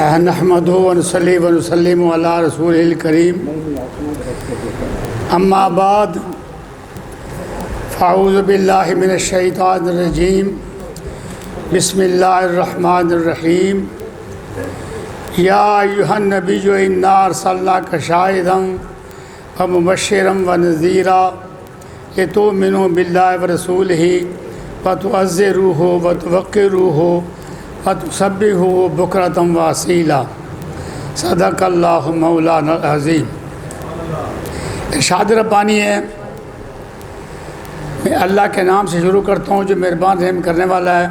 نحمدہ ونصلی ونسلم علی رسول الکریم اما بعد فاعوذ باللہ من الشیطان الرجیم بسم اللہ الرحمن الرحیم یا ایہا النبی انا ارسلناک شاہدا ومبشرا ونذیرا لتؤمنوا باللہ ورسولہ وتعزروہ وتوقروہ وتسبحوہ بکرۃ واصیلا صدق اللہ مولانا العظیم۔ ارشاد ربانی ہے، میں اللہ کے نام سے شروع کرتا ہوں جو مہربان رحم کرنے والا ہے۔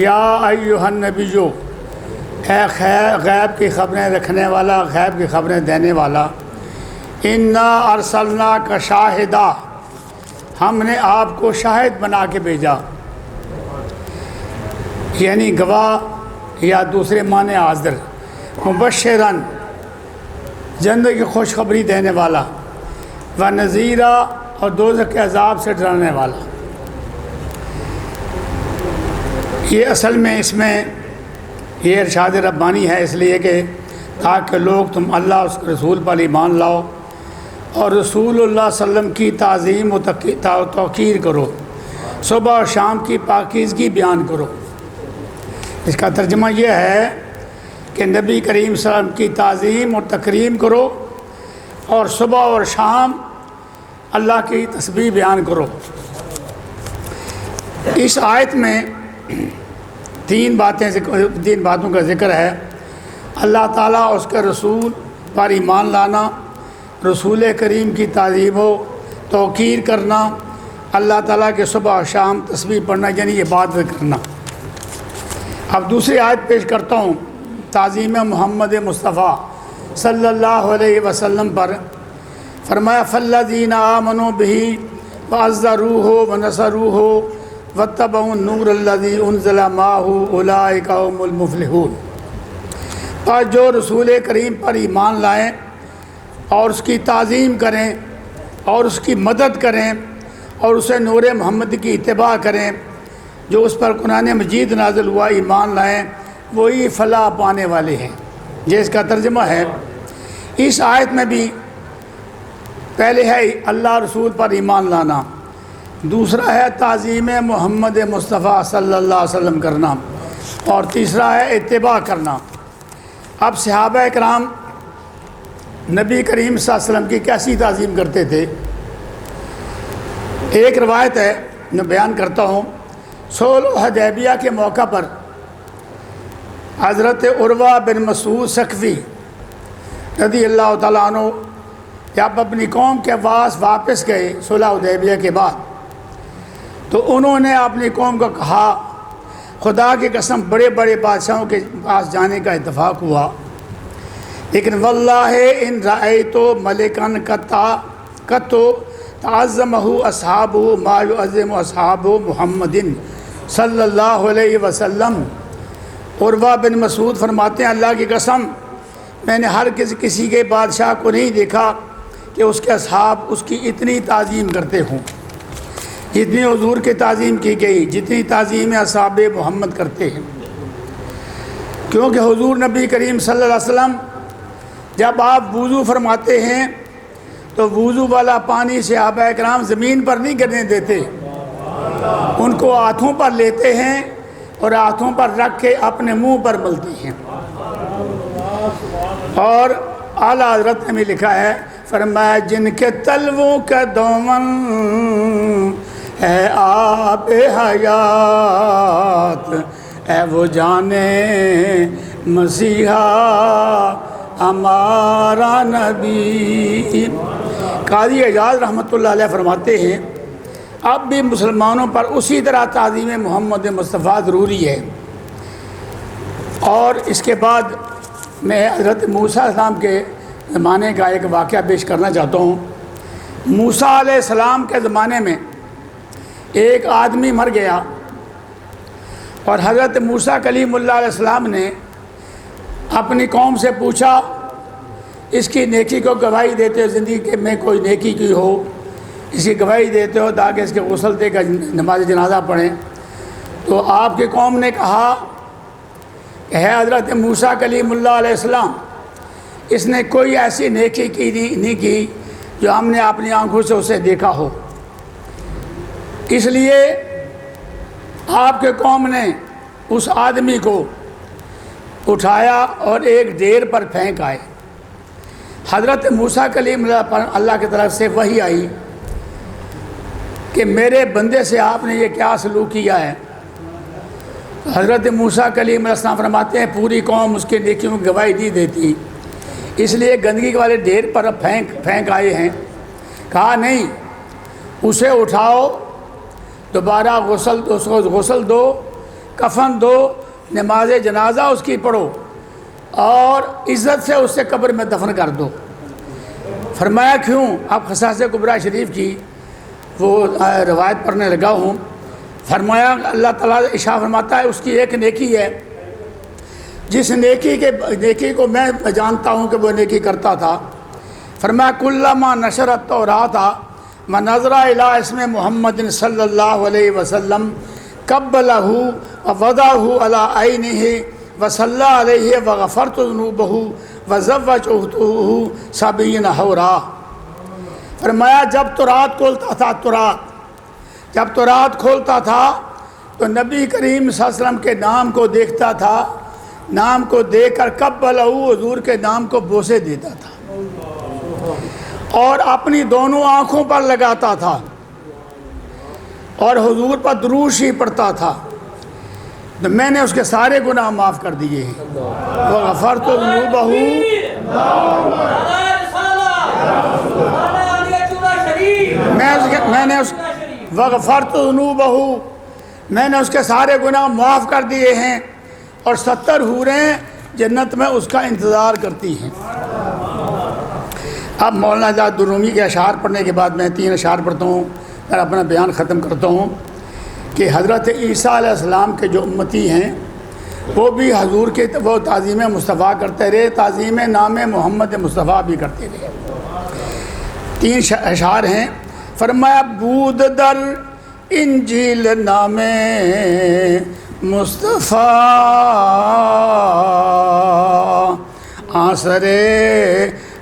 یا ایھا النبی، اے غیب کی خبریں رکھنے والا، غیب کی خبریں دینے والا، انا ارسلناک شاہدا، ہم نے آپ کو شاہد بنا کے بھیجا، یعنی گواہ یا دوسرے معنی حاضر، مبشراً جنت کی خوشخبری دینے والا، ونذیرا اور دوزخ کے عذاب سے ڈرانے والا۔ یہ اصل میں اس میں یہ ارشاد ربانی ہے اس لیے کہ تاکہ لوگ تم اللہ اس کے رسول پر ایمان لاؤ اور رسول اللہ صلی اللہ علیہ وسلم کی تعظیم و توقیر کرو، صبح اور شام کی پاکیزگی بیان کرو۔ اس کا ترجمہ یہ ہے کہ نبی کریم صلی اللہ علیہ وسلم کی تعظیم اور تکریم کرو اور صبح اور شام اللہ کی تسبیح بیان کرو۔ اس آیت میں تین باتوں کا ذکر ہے۔ اللہ تعالیٰ اس کے رسول پر ایمان لانا، رسول کریم کی تعظیم و توقیر کرنا، اللہ تعالیٰ کے صبح و شام تسبیح پڑھنا یعنی عبادت کرنا۔ اب دوسری آیت پیش کرتا ہوں تعظیم محمد مصطفیٰ صلی اللہ علیہ وسلم پر۔ فرمایا فالذین آمنوا بہ وعزروہ ونصروہ واتبعوا النور الذی انزل معہ اولئک هم المفلحون۔ اور جو رسول کریم پر ایمان لائیں اور اس کی تعظیم کریں اور اس کی مدد کریں اور اسے نور محمد کی اتباع کریں، جو اس پر قرآن مجید نازل ہوا، ایمان لائیں، وہی فلاح پانے والے ہیں۔ یہ اس کا ترجمہ ہے۔ اس آیت میں بھی پہلے ہے اللہ رسول پر ایمان لانا، دوسرا ہے تعظیم محمد مصطفیٰ صلی اللہ علیہ وسلم کرنا، اور تیسرا ہے اتباع کرنا۔ اب صحابہ اکرام نبی کریم صلی اللہ علیہ وسلم کی کیسی تعظیم کرتے تھے؟ ایک روایت ہے جو بیان کرتا ہوں۔ صلح حدیبیہ کے موقع پر حضرت عروہ بن مسعود ثقفی رضی اللہ تعالیٰ عنہ جب اپنی قوم کے پاس واپس گئے صلح حدیبیہ کے بعد، تو انہوں نے اپنی قوم کو کہا، خدا کی قسم بڑے بڑے بادشاہوں کے پاس جانے کا اتفاق ہوا، لیکن واللہ ان رأیت ملکن قط تعظمہ اصحابہ ما یعظم اصحاب محمد صلی اللہ علیہ وسلم۔ عروہ بن مسعود فرماتے ہیں اللہ کی قسم میں نے ہر کسی کے بادشاہ کو نہیں دیکھا کہ اس کے اصحاب اس کی اتنی تعظیم کرتے ہوں جتنی حضور کی تعظیم کی گئی، جتنی تعظیم اصحاب محمد کرتے ہیں۔ کیونکہ حضور نبی کریم صلی اللہ علیہ وسلم جب آپ وضو فرماتے ہیں تو وضو والا پانی صحابہ اکرام زمین پر نہیں گرنے دیتے، ان کو ہاتھوں پر لیتے ہیں اور ہاتھوں پر رکھ کے اپنے منہ پر ملتے ہیں۔ اور اعلیٰ حضرت نے بھی لکھا ہے، فرمایا جن کے تلووں کا دومن ہے آب حیات، اے وہ جانے مسیحا ہمارا نبی۔ قاضی اعجاز رحمۃ اللہ علیہ فرماتے ہیں اب بھی مسلمانوں پر اسی طرح تعظیم محمد مصطفیٰ ضروری ہے۔ اور اس کے بعد میں حضرت موسیٰ علیہ السلام کے زمانے کا ایک واقعہ پیش کرنا چاہتا ہوں۔ موسیٰ علیہ السلام کے زمانے میں ایک آدمی مر گیا اور حضرت موسیٰ کلیم اللہ علیہ السلام نے اپنی قوم سے پوچھا، اس کی نیکی کو گواہی دیتے ہو، زندگی میں کوئی نیکی کی ہو اس کی گواہی دیتے ہو تاکہ اس کے غسل دے کر نماز جنازہ پڑھیں۔ تو آپ کی قوم نے کہا کہ ہے حضرت موسیٰ کلیم اللہ علیہ السلام، اس نے کوئی ایسی نیکی نہیں کی جو ہم نے اپنی آنکھوں سے اسے دیکھا ہو، اس لیے آپ کے قوم نے اس آدمی کو اٹھایا اور ایک ڈھیر پر پھینک آئے۔ حضرت موسیٰ کلیم اللہ کی طرف سے وحی آئی کہ میرے بندے سے آپ نے یہ کیا سلوک کیا ہے؟ حضرت موسیٰ کلیم علیہ السلام فرماتے ہیں پوری قوم اس کے نیکیوں کی گواہی نہیں دیتی، اس لیے گندگی والے ڈھیر پر پھینک آئے ہیں۔ کہا نہیں، اسے اٹھاؤ، دوبارہ غسل دو، کفن دو، نماز جنازہ اس کی پڑھو اور عزت سے اسے قبر میں دفن کر دو۔ فرمایا کیوں؟ اب قصاص کبریٰ شریف کی وہ روایت پڑھنے لگا ہوں۔ فرمایا اللہ تعالیٰ ارشاد فرماتا ہے اس کی ایک نیکی ہے، جس نیکی کو میں جانتا ہوں کہ وہ نیکی کرتا تھا۔ فرمایا کلما نشر التوراۃ ونظر الی اسم محمد صلی اللہ علیہ وسلم قبلہ ووضعہ علی عینہ وصلی علیہ وغفرت ذنوبہ وزوجتہ 70 حورا۔ فرمایا جب تورات کھولتا تھا تو نبی کریم صلی اللہ علیہ وسلم کے نام کو دیکھتا تھا، نام کو دیکھ کر قبلہ حضور کے نام کو بوسے دیتا تھا اور اپنی دونوں آنکھوں پر لگاتا تھا اور حضور پر درود شریف پڑھتا تھا، تو میں نے اس کے سارے گناہ معاف کر دیے ہیں۔ وغفرت ذنوبہ وغفرت ذنوبہ میں نے اس کے سارے گناہ معاف کر دیے ہیں اور 70 حوریں جنت میں اس کا انتظار کرتی ہیں۔ اب مولانا آزاد الرومی کے اشعار پڑھنے کے بعد میں 3 اشعار پڑھتا ہوں اور اپنا بیان ختم کرتا ہوں کہ حضرت عیسیٰ علیہ السلام کے جو امتی ہیں وہ بھی حضور کے وہ تعظیم مصطفیٰ کرتے رہے، تعظیم نام محمد مصطفیٰ بھی کرتے رہے۔ 3 اشعار ہیں۔ فرمایا بود در انجیل نام مصطفیٰ آثر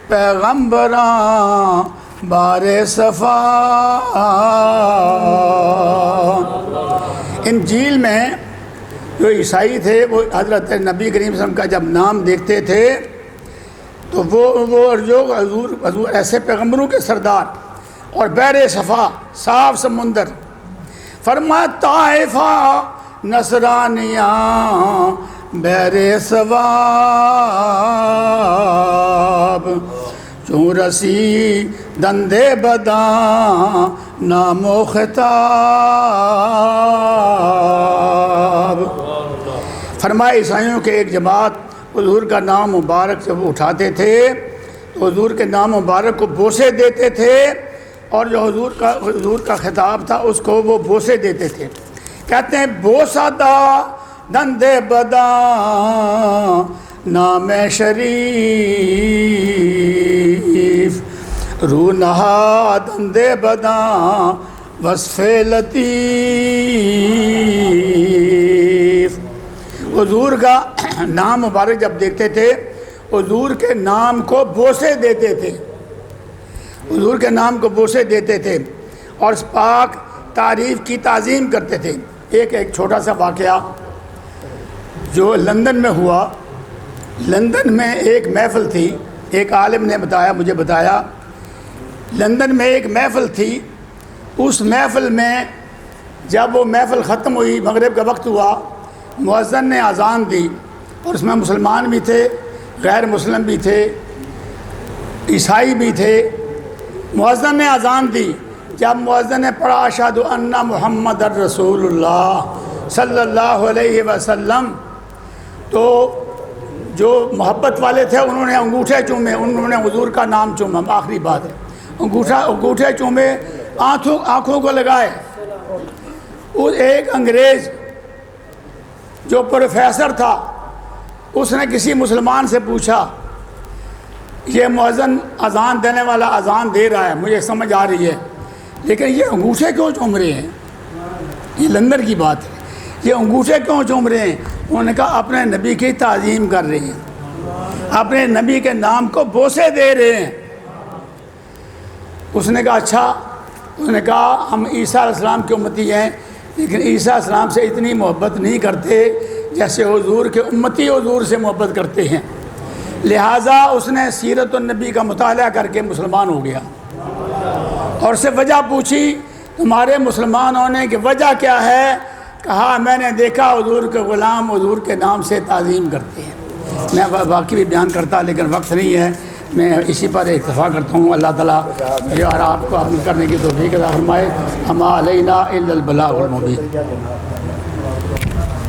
پیغمبراں بار صفا۔ انجیل میں جو عیسائی تھے وہ حضرت نبی کریم صلی اللہ علیہ وسلم کا جب نام دیکھتے تھے تو وہ جو حضور ایسے پیغمبروں کے سردار اور بحر صفا صاف سمندر۔ فرمایا طائفہ نصرانیاں بحر ثواب چون رسی دندے بداں نام و خطاب۔ فرمایا عیسائیوں کے ایک جماعت حضور کا نام مبارک جب اٹھاتے تھے تو حضور کے نام مبارک کو بوسے دیتے تھے اور جو حضور کا خطاب تھا اس کو وہ بوسے دیتے تھے۔ کہتے ہیں بوسا دا دندے بداں نام شریف رو نہا دندے بداں وصف لطیف۔ حضور کا نام مبارک جب دیکھتے تھے حضور کے نام کو بوسے دیتے تھے، حضور کے نام کو بوسے دیتے تھے اور اس پاک تعریف کی تعظیم کرتے تھے۔ ایک چھوٹا سا واقعہ جو لندن میں ہوا۔ لندن میں ایک محفل تھی، ایک عالم نے مجھے بتایا لندن میں ایک محفل تھی۔ اس محفل میں جب وہ محفل ختم ہوئی، مغرب کا وقت ہوا، مؤذن نے اذان دی اور اس میں مسلمان بھی تھے، غیر مسلم بھی تھے، عیسائی بھی تھے۔ مؤذن نے اذان دی، جب مؤذن نے پڑھا اشہد ان محمد الرسول اللہ صلی اللہ علیہ وسلم، تو جو محبت والے تھے انہوں نے انگوٹھے چومے، انہوں نے حضور کا نام چوما۔ آخری بات ہے، انگوٹھے چومے، آنکھوں کو لگائے۔ ایک انگریز جو پروفیسر تھا اس نے کسی مسلمان سے پوچھا یہ مؤذن اذان دینے والا اذان دے رہا ہے، مجھے سمجھ آ رہی ہے، لیکن یہ انگوٹھے کیوں چوم رہے ہیں؟ یہ لندن کی بات ہے۔ یہ انگوٹھے کیوں چوم رہے ہیں؟ انہوں نے کہا اپنے نبی کی تعظیم کر رہے ہیں، اپنے نبی کے نام کو بوسے دے رہے ہیں۔ اس نے کہا اچھا، انہوں نے کہا ہم عیسیٰ علیہ السلام کی امتی ہیں، لیکن عیسیٰ علیہ السلام سے اتنی محبت نہیں کرتے جیسے حضور کے امتی حضور سے محبت کرتے ہیں۔ لہٰذا اس نے سیرت النبی کا مطالعہ کر کے مسلمان ہو گیا، اور اس سے وجہ پوچھی تمہارے مسلمان ہونے کی وجہ کیا ہے؟ کہا میں نے دیکھا حضور کے غلام حضور کے نام سے تعظیم کرتے ہیں۔ میں باقی بھی بیان کرتا لیکن وقت نہیں ہے، میں اسی پر اکتفا کرتا ہوں۔ اللہ تعالیٰ مجھے اور آپ کو عمل کرنے کی توفیق عطا فرمائے۔ وما علینا الا البلاغ المبین۔